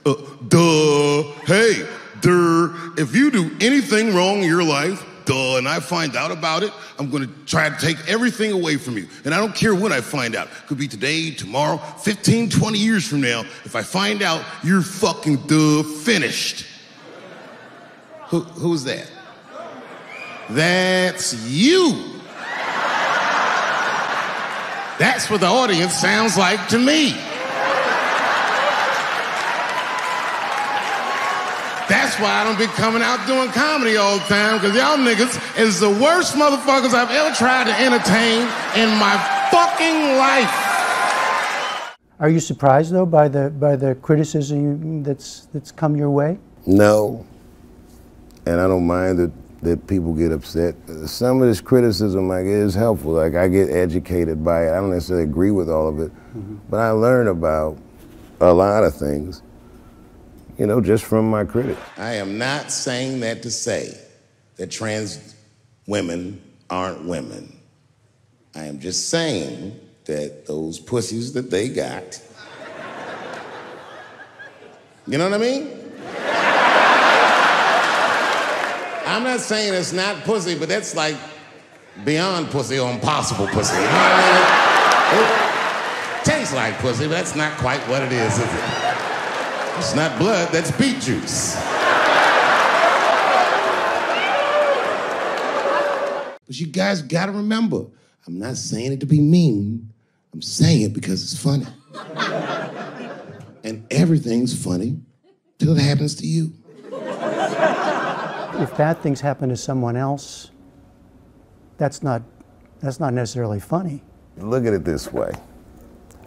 Duh. Hey, if you do anything wrong in your life, and I find out about it, I'm gonna try to take everything away from you. And I don't care when I find out. Could be today, tomorrow, 15, 20 years from now. If I find out, you're fucking finished. Who's that? That's you. That's what the audience sounds like to me. That's why I don't be coming out doing comedy all the time, because y'all niggas is the worst motherfuckers I've ever tried to entertain in my fucking life. Are you surprised, though, by the criticism that's come your way? No, and I don't mind that people get upset. Some of this criticism, like, is helpful. Like, I get educated by it. I don't necessarily agree with all of it, but I learn about a lot of things, you know, just from my critics. I am not saying that to say that trans women aren't women. I am just saying that those pussies that they got, you know what I mean? I'm not saying it's not pussy, but that's like beyond pussy or impossible pussy. You know what I mean? It tastes like pussy, but that's not quite what it is it? It's not blood, that's beet juice. But you guys gotta remember, I'm not saying it to be mean, I'm saying it because it's funny. And everything's funny till it happens to you. If bad things happen to someone else, that's not necessarily funny. Look at it this way.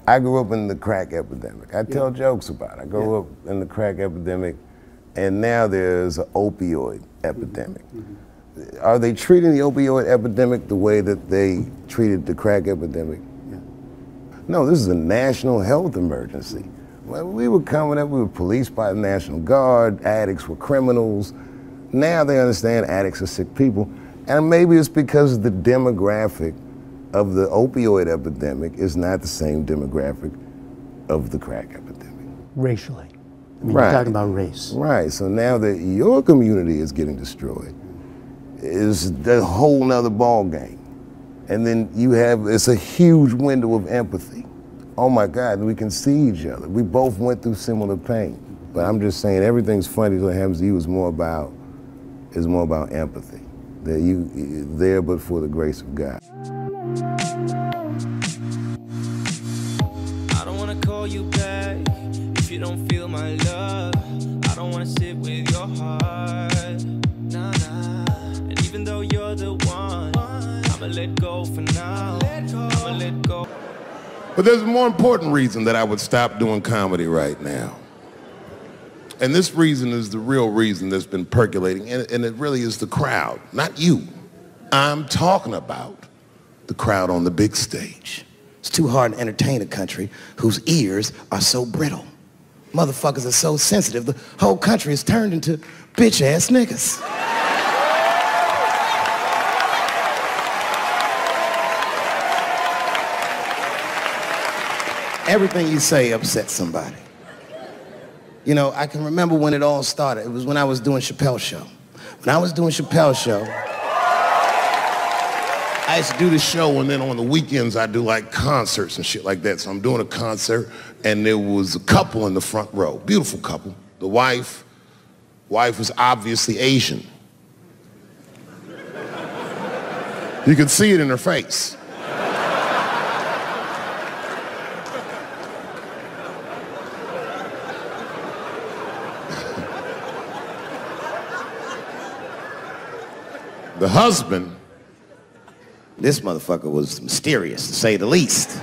I grew up in the crack epidemic. I tell jokes about it. I grew up in the crack epidemic, and now there's an opioid epidemic. Are they treating the opioid epidemic the way that they treated the crack epidemic? No, this is a national health emergency. When we were coming up, we were policed by the National Guard, addicts were criminals. Now they understand addicts are sick people. And maybe it's because the demographic of the opioid epidemic is not the same demographic of the crack epidemic. Racially. I mean, you're talking about race. Right, so now that your community is getting destroyed, it's a whole nother ball game. And then it's a huge window of empathy. Oh my God, we can see each other. We both went through similar pain. But I'm just saying everything's funny till it happens to you is more about empathy. That you there but for the grace of God. I don't wanna call you back if you don't feel my love. I don't wanna sit with your heart, nah, nah. And even though you're the one, I'ma let go for now. I'ma let go. But there's a more important reason that I would stop doing comedy right now. And this reason is the real reason that's been percolating, and it really is the crowd, not you. I'm talking about the crowd on the big stage. It's too hard to entertain a country whose ears are so brittle. Motherfuckers are so sensitive, the whole country is turned into bitch-ass niggas. Everything you say upsets somebody. You know, I can remember when it all started. It was when I was doing Chappelle show. When I was doing Chappelle show, I used to do the show, and then on the weekends I do like concerts and shit like that. So I'm doing a concert, and there was a couple in the front row, beautiful couple. The wife was obviously Asian. You could see it in her face. The husband, this motherfucker was mysterious, to say the least.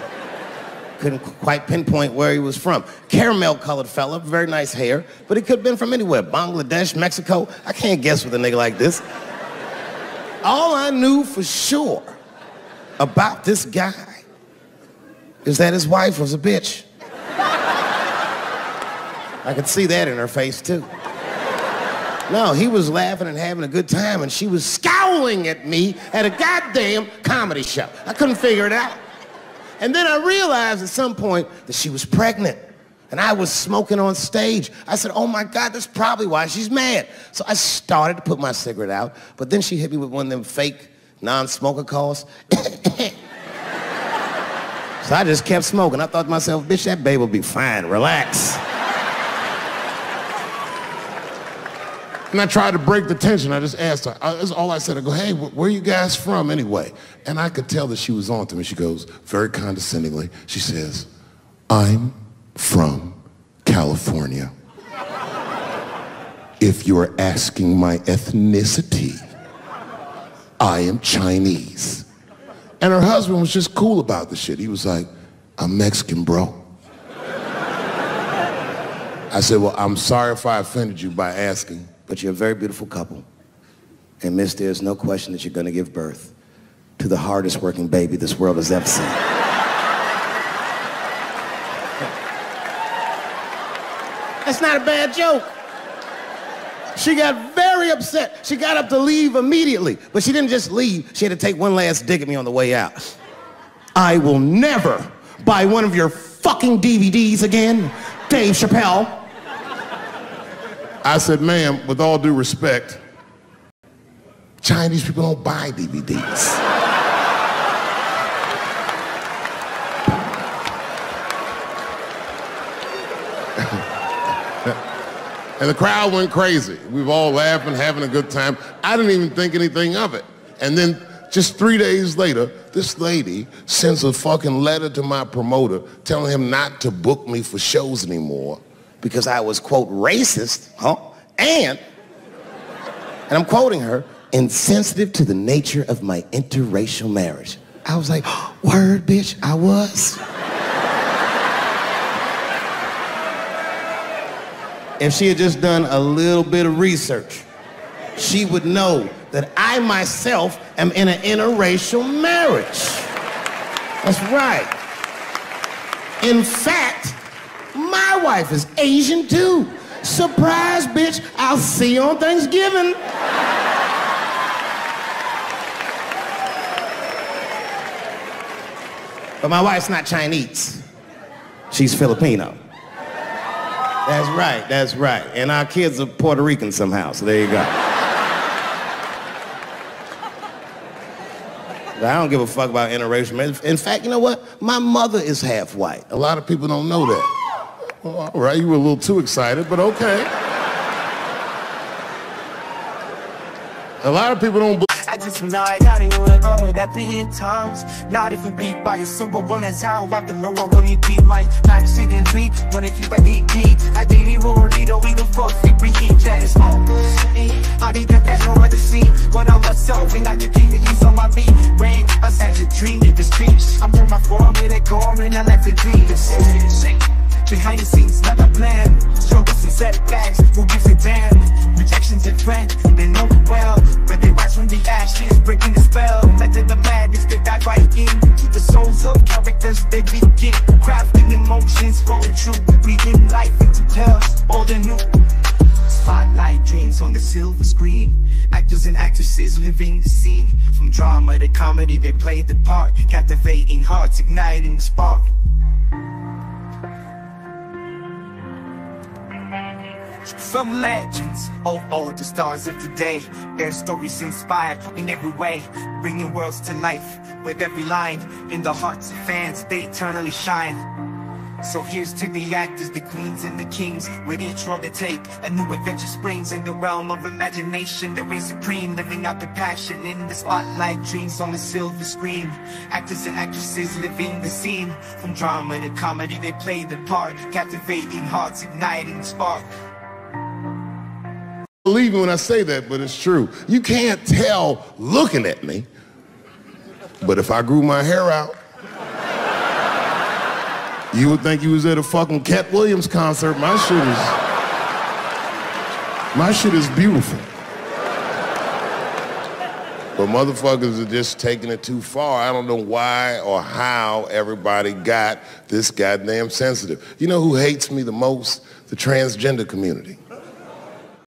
Couldn't quite pinpoint where he was from. Caramel-colored fella, very nice hair, but he could have been from anywhere. Bangladesh, Mexico. I can't guess with a nigga like this. All I knew for sure about this guy is that his wife was a bitch. I could see that in her face, too. No, he was laughing and having a good time, and she was scowling at me at a goddamn comedy show. I couldn't figure it out. And then I realized at some point that she was pregnant. And I was smoking on stage. I said, oh my God, that's probably why she's mad. So I started to put my cigarette out, but then she hit me with one of them fake non-smoker calls. So I just kept smoking. I thought to myself, bitch, that babe will be fine, relax. And I tried to break the tension. I just asked her, that's all I said. I go, hey, where are you guys from anyway? And I could tell that she was on to me. She goes, very condescendingly, she says, I'm from California. If you're asking my ethnicity, I am Chinese. And her husband was just cool about the shit. He was like, I'm Mexican, bro. I said, well, I'm sorry if I offended you by asking. But you're a very beautiful couple. And miss, there's no question that you're gonna give birth to the hardest working baby this world has ever seen. That's not a bad joke. She got very upset. She got up to leave immediately, but she didn't just leave. She had to take one last dig at me on the way out. I will never buy one of your fucking DVDs again, Dave Chappelle. I said, ma'am, with all due respect, Chinese people don't buy DVDs. And the crowd went crazy. We were all laughing, having a good time. I didn't even think anything of it. And then just 3 days later, this lady sends a fucking letter to my promoter telling him not to book me for shows anymore because I was, quote, racist, and I'm quoting her, insensitive to the nature of my interracial marriage. I was like, word, bitch, I was. If she had just done a little bit of research, she would know that I myself am in an interracial marriage. That's right. In fact, my wife is Asian too. Surprise, bitch, I'll see you on Thanksgiving. But my wife's not Chinese. She's Filipino. That's right, that's right. And our kids are Puerto Rican somehow, so there you go. But I don't give a fuck about interracial marriage. In fact, you know what? My mother is half white. A lot of people don't know that. Well, all right, you were a little too excited, but okay. A lot of people don't I just know I got it when I go that in times. Not if you beat by a super one that's how about the low when you beat like not sitting deep when if you beat deep. I didn't even worry though we the fuck we keep that is all. I need that no other scene when I'm myself and I can keep the ease on my beat. Rain, I said a dream in the streets. I'm on my form with a core and I left the dream to sing. Behind the scenes, not a plan. Struggles and setbacks, who gives a damn? Rejections and friends, they know it well. But they rise from the ashes, breaking the spell. Letting the madness that dive right in. To the souls of characters they begin. Crafting emotions, flowing true. Breathing life into tales, old and new. Spotlight dreams on the silver screen. Actors and actresses living the scene. From drama to comedy, they play the part. Captivating hearts, igniting the spark. From legends, all the stars of today. Their stories inspired in every way, bringing worlds to life with every line. In the hearts of fans, they eternally shine. So here's to the actors, the queens and the kings. With each role they take, a new adventure springs. In the realm of imagination, they reign supreme. Living out the passion in the spotlight, dreams on the silver screen. Actors and actresses living the scene. From drama to comedy, they play the part. Captivating hearts, igniting the spark. Believe me when I say that, but it's true. You can't tell looking at me, but if I grew my hair out, you would think you was at a fucking Cat Williams concert. My shit is beautiful. But motherfuckers are just taking it too far. I don't know why or how everybody got this goddamn sensitive. You know who hates me the most? The transgender community.